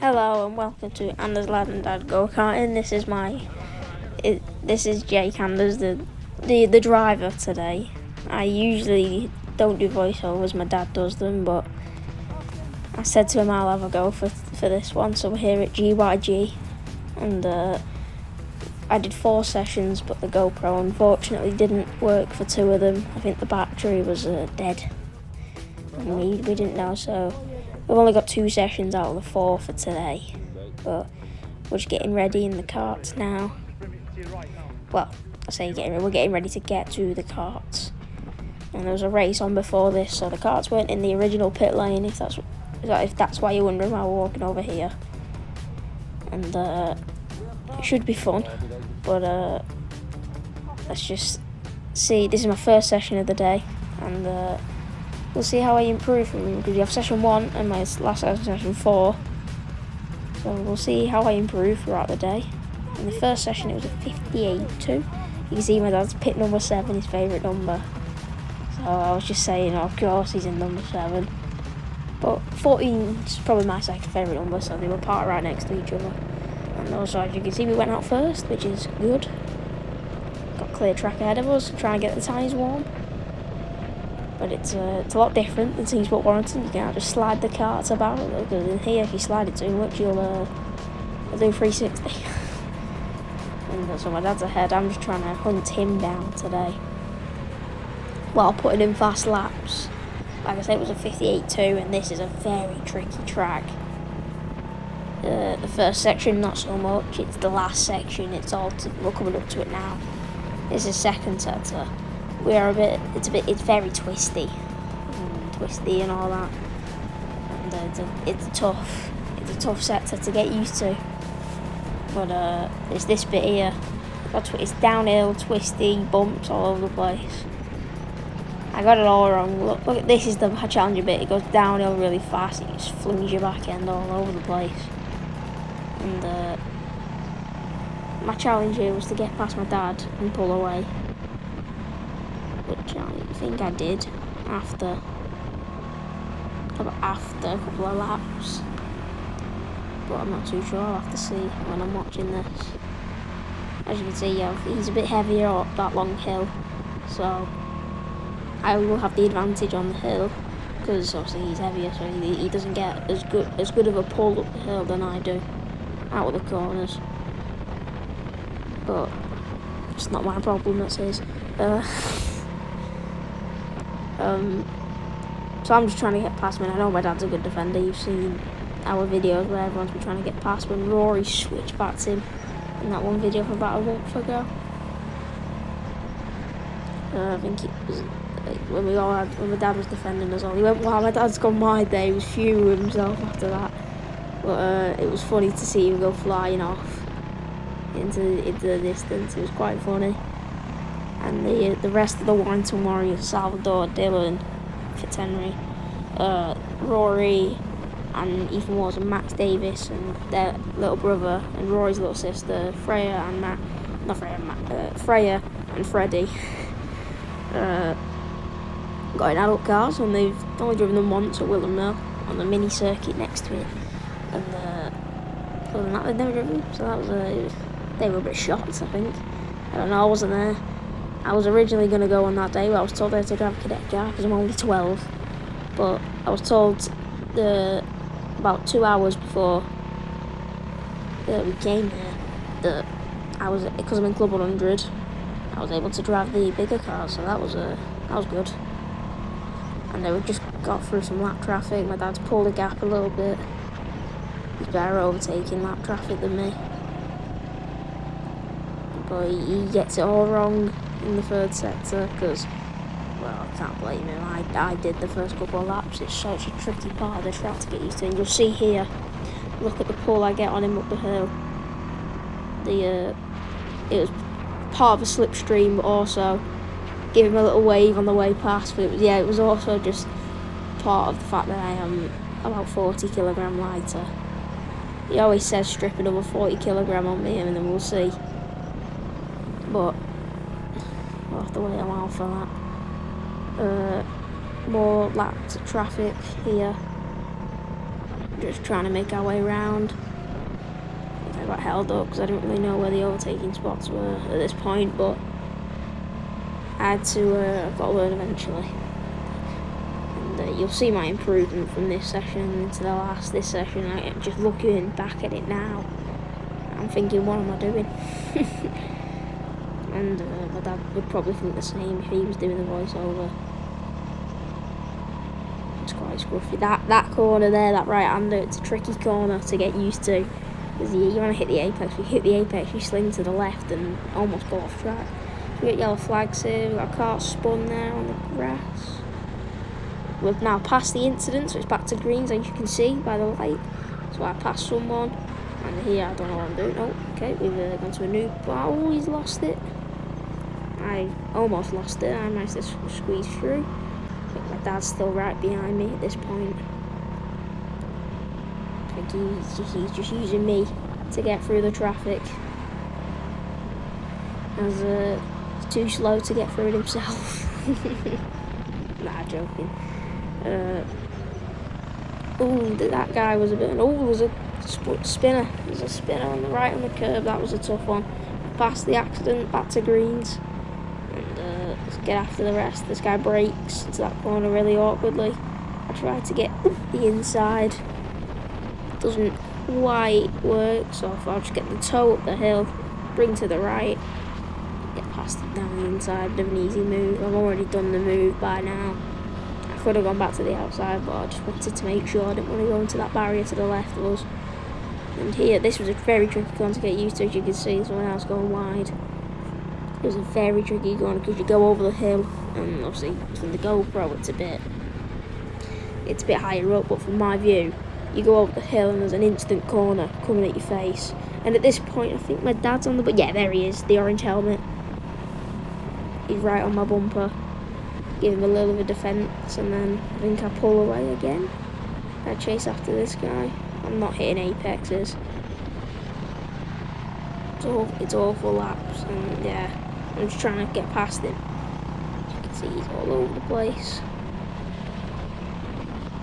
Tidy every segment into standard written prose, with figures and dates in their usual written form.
Hello and welcome to Anders Lad and Dad Go Karting. This is Jake Anders, the driver today. I usually don't do voiceovers, my dad does them, but I said to him I'll have a go for this one. So we're here at GYG, and I did 4 sessions, but the GoPro unfortunately didn't work for 2 of them. I think the battery was dead, and we didn't know, so we've only got 2 sessions out of the 4 for today, but we're just getting ready in the carts now. Well, we're getting ready to get to the carts. And there was a race on before this, so the carts weren't in the original pit lane, if that's why you're wondering why we're walking over here. And it should be fun, but let's just see. This is my first session of the day, and we'll see how I improve from them, because you have session 1 and my last session 4. So we'll see how I improve throughout the day. In the first session it was a 58.2. You can see my dad's pit number 7, his favourite number. So I was just saying, of course he's in number 7. But 14 is probably my second favourite number, so they were parked right next to each other. And also, as you can see, we went out first, which is good. Got clear track ahead of us, trying to get the tyres warm. But it's a lot different than Team Sport Warrington. You can't just slide the carts about, because in here, if you slide it too much, you'll do 360. And so my dad's ahead. I'm just trying to hunt him down today, while putting in fast laps. Like I said, it was a 58.2, and this is a very tricky track. The first section, not so much. It's the last section. We're coming up to it now. This is second sector. It's very twisty and all that, and it's a tough sector to get used to. But it's this bit here. It's downhill, twisty, bumps all over the place. I got it all wrong. Look at this. Is the challenging bit. It goes downhill really fast. It just flings your back end all over the place. And my challenge here was to get past my dad and pull away, which I think I did after a couple of laps. But I'm not too sure. I'll have to see when I'm watching this. As you can see, he's a bit heavier up that long hill, so I will have the advantage on the hill, because obviously he's heavier, so he doesn't get as good of a pull up the hill than I do out of the corners. But it's not my problem, that's his. So I'm just trying to get past him. I know my dad's a good defender. You've seen our videos where everyone's been trying to get past when Rory switched back to him in that one video from about a month ago. I think it was when my dad was defending us all. He went, "Wow, my dad's gone wide there." He was fuming with himself after that. But it was funny to see him go flying off into the distance. It was quite funny. And the rest of the Warrington Warriors, Salvador, Dylan, Fitzhenry, Rory, and Ethan Walls and Max Davis and their little brother and Rory's little sister, Freya and Freddie, got in adult cars, and they've only driven them once at Willem Mill on the mini circuit next to it. And other than that, they've never driven. So that was they were a bit shocked, I think. I don't know, I wasn't there. I was originally going to go on that day, but I was told I had to drive a cadet car because I'm only 12. But I was told about 2 hours before we came here that because I'm in Club 100, I was able to drive the bigger cars, so that was good. And we just got through some lap traffic. My dad's pulled a gap a little bit. He's better overtaking lap traffic than me, but he gets it all wrong in the third sector, because, well, I can't blame him. I did the first couple of laps. It's such a tricky part of the track to get used to. And you'll see here, look at the pull I get on him up the hill. It was part of a slipstream, but also give him a little wave on the way past. But it was also just part of the fact that I am about 40 kilogram lighter. He always says strip another 40 kilogram on me, and then we'll see. But we'll have to wait a while for that. More laps of traffic here. just trying to make our way around. I got held up because I didn't really know where the overtaking spots were at this point, but I had to got to learn eventually. And you'll see my improvement from this session to the last. This session, just looking back at it now, I'm thinking, what am I doing? And my dad would probably think the same if he was doing the voiceover. It's quite scruffy. That corner there, that right-hander, it's a tricky corner to get used to. Because you want to hit the apex. If you hit the apex, you sling to the left and almost go off track. We got yellow flags here. We've got a car spun there on the grass. We've now passed the incident, so it's back to greens, as you can see by the light. So I passed someone, and here I don't know what I'm doing. Oh, okay, we've gone to a new. Oh, he's lost it. I almost lost it. I managed to squeeze through. But my dad's still right behind me at this point. I think he's just using me to get through the traffic. As he's too slow to get through it himself. Nah, joking. That guy was a bit. Oh, it was a spinner. There's a spinner on the right on the curb. That was a tough one. Past the accident, back to greens. Let's get after the rest. This guy brakes into that corner really awkwardly. I tried to get the inside. Doesn't quite work, so I'll just get the toe up the hill, bring to the right, get past it down the inside, do an easy move. I've already done the move by now. I could have gone back to the outside, but I just wanted to make sure. I didn't want to go into that barrier to the left of us. And here, this was a very tricky one to get used to, as you can see, someone else going wide. It was a very tricky one because you go over the hill, and obviously from the GoPro it's a bit higher up, but from my view, you go over the hill and there's an instant corner coming at your face. And at this point, I think my dad's on the... But yeah, there he is, the orange helmet. He's right on my bumper. Give him a little bit of defence, and then I think I pull away again. I chase after this guy. I'm not hitting apexes. It's awful laps, and yeah, I'm just trying to get past him. As you can see, he's all over the place.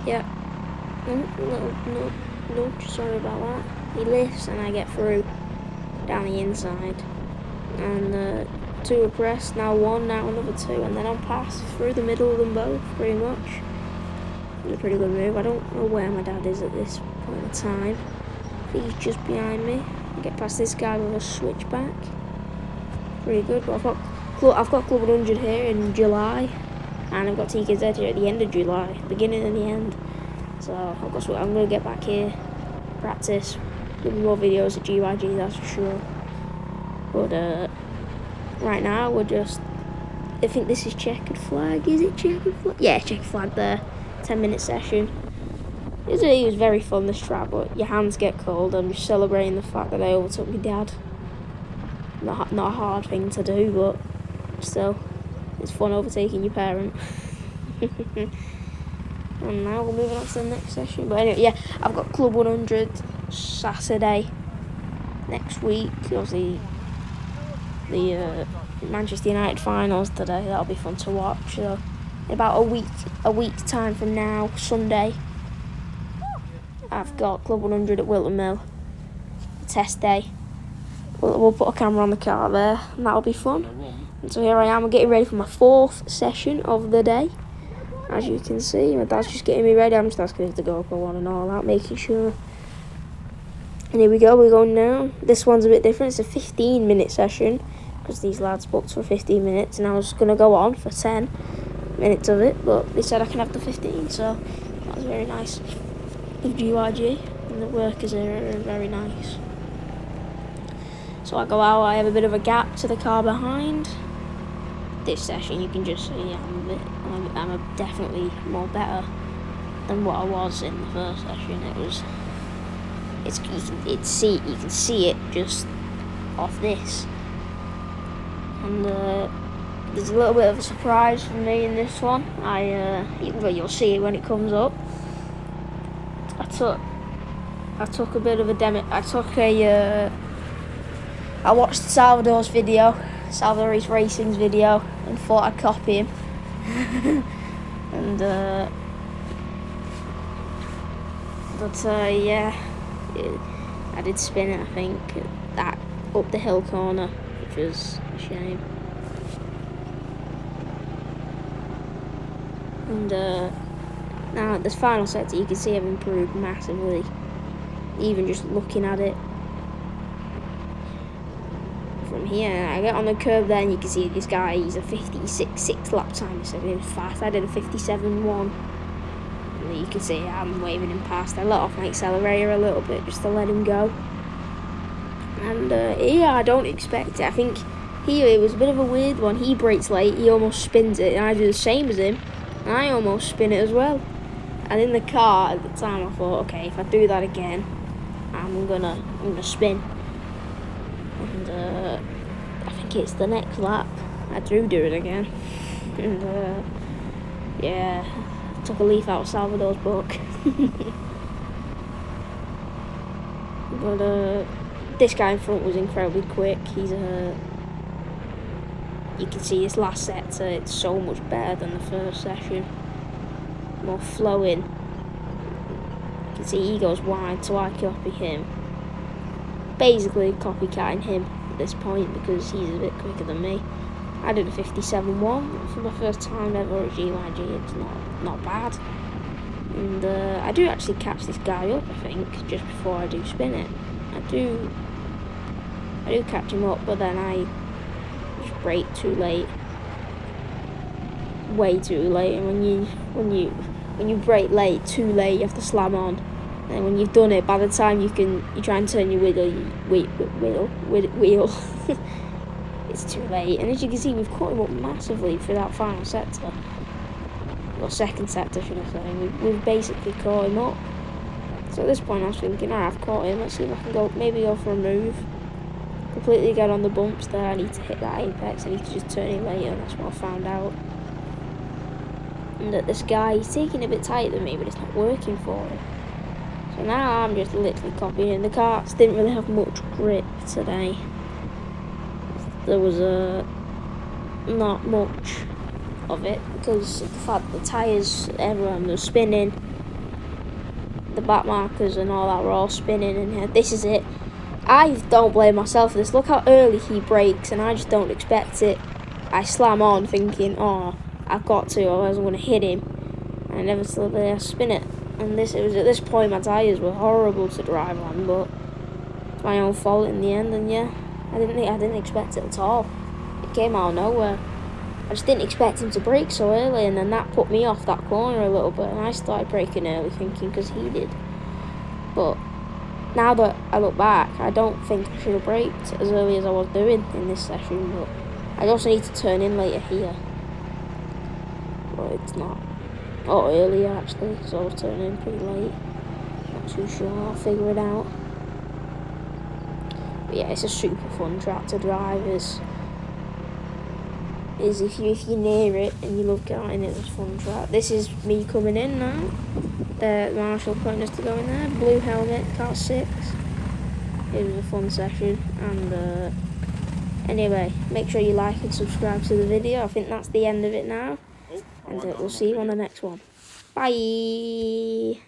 Yeah. No, sorry about that. He lifts and I get through down the inside. And 2 abreast, now 1, now another 2, and then I'll pass through the middle of them both, pretty much. It's a pretty good move. I don't know where my dad is at this point in time. I think he's just behind me. I get past this guy with a switchback. Pretty good. But I've got Club 100 here in July, and I've got TKZ here at the end of July, beginning and the end. So I'm going to get back here, practice, do more videos at GYG, that's for sure. But right now we're just, I think this is checkered flag. Is it checkered flag? Yeah, checkered flag there. 10-minute session. It was very fun, this track, but your hands get cold. I'm just celebrating the fact that I overtook my dad. Not a hard thing to do, but still, it's fun overtaking your parent. And now we're moving on to the next session. But anyway, yeah, I've got Club 100 Saturday next week. Obviously, the Manchester United finals today. That'll be fun to watch. So, in about a week's time from now, Sunday, I've got Club 100 at Wilton Mill. Test day. We'll put a camera on the car there, and that'll be fun. And so here I am, I'm getting ready for my 4th session of the day. As you can see, my dad's just getting me ready. I'm just asking if the GoPro on and all that, making sure. And here we go, we're going now. This one's a bit different. It's a 15-minute session, because these lads booked for 15 minutes, and I was going to go on for 10 minutes of it, but they said I can have the 15, so that was very nice of GYG, and the workers here are very nice. So I go out, I have a bit of a gap to the car behind. This session, you can just see I'm definitely more better than what I was in the first session. You can see it just off this, and there's a little bit of a surprise for me in this one. You'll see it when it comes up. I took a bit of a demo. I watched Salvador's Racing's video, and thought I'd copy him. And But yeah, I did spin it, I think, that up the hill corner, which was a shame. And now at this final sector, you can see I've improved massively, even just looking at it. From here, I get on the curb there, and you can see this guy, he's a 56.6 lap time, so he was fast. I did a 57.1. And you can see I'm waving him past. I let off my accelerator a little bit just to let him go. And yeah, I don't expect it. I think here it was a bit of a weird one. He brakes late, he almost spins it, and I do the same as him, and I almost spin it as well. And in the car at the time, I thought, okay, if I do that again, I'm gonna spin. And I think it's the next lap. I do it again. And yeah, took a leaf out of Salvador's book. But this guy in front was incredibly quick. He's you can see this last sector, it's so much better than the first session. More flowing. You can see he goes wide, so I copy him. Basically copycatting him at this point because he's a bit quicker than me. I did a 57.1 for my first time ever at GYG. It's not bad. And I do actually catch this guy up, I think, just before I do spin it. I do catch him up, but then I just brake too late. Way too late. And when you brake late, too late, you have to slam on. And when you've done it, by the time you try and turn your wheel, it's too late. And as you can see, we've caught him up massively for that final sector. Or second sector, should I say. We've basically caught him up. So at this point, I was thinking, I've caught him. Let's see if I can maybe go for a move. Completely get on the bumps there. I need to hit that apex. I need to just turn it later. That's what I found out. And that this guy, he's taking a bit tighter than me, but it's not working for him. So now I'm just literally copying. The carts didn't really have much grip today. There was not much of it because of the fact the tyres, everyone was spinning. The back markers and all that were all spinning, and this is it. I don't blame myself for this. Look how early he brakes, and I just don't expect it. I slam on thinking, I've got to, or else I'm going to hit him. And I never spin it. And it was at this point my tyres were horrible to drive on, but it's my own fault in the end. And yeah, I didn't expect it at all. It came out of nowhere. I just didn't expect him to brake so early, and then that put me off that corner a little bit, and I started braking early thinking because he did. But now that I look back, I don't think I should have braked as early as I was doing in this session, but I also need to turn in later here. But it's not. Or earlier actually, because I was turning in pretty late. Not too sure, I'll figure it out. But yeah, it's a super fun track to drive. Is if you're near it and you love getting it, it's a fun track. This is me coming in now. The marshal pointing us to go in there. Blue helmet, car 6. It was a fun session, and anyway, make sure you like and subscribe to the video. I think that's the end of it now, and we'll see you on the next one. Bye.